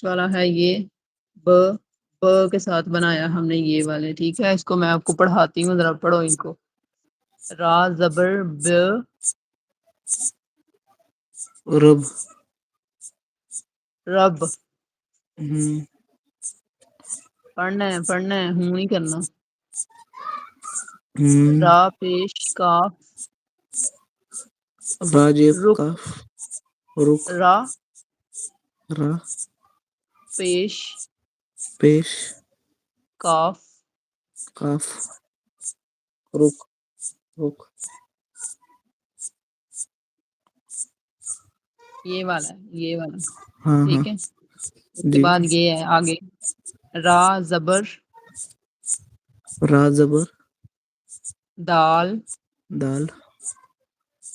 والا ہے یہ ب ب کے ساتھ بنایا ہم نے یہ والے، ٹھیک ہے، اس کو میں آپ کو پڑھاتی ہوں، ذرا پڑھو ان کو۔ را زبر ب، رب، رب، ہوں، پڑھنا ہے ہوں نہیں کرنا۔ ہوں، را پیش کاف، راجب رک، کاف، رک، را را، پیش پیش، کاف، کاف، رک، رک، یہ والا ہے، یہ والا، ہاں ہاں، ٹھیک ہے۔ اس کے جی بعد جی، یہ ہے آگے، را زبر را زبر دال، دال،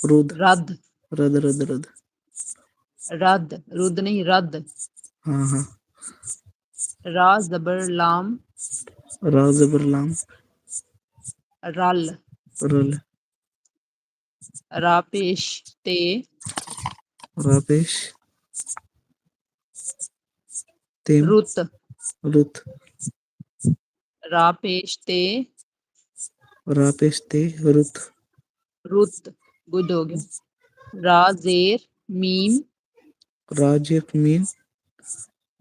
رود، رد، رد، رد، رد، رد، رد نہیں رد، ہاں ہاں، را زبر لام، را زبر لام، رل، رل، را پیش تے، را پیش تیم، رت، رت، را پیش تے، را پیش تے، رت، رت، گڈ ہو گیا۔ را زیر میم، را زیر میم،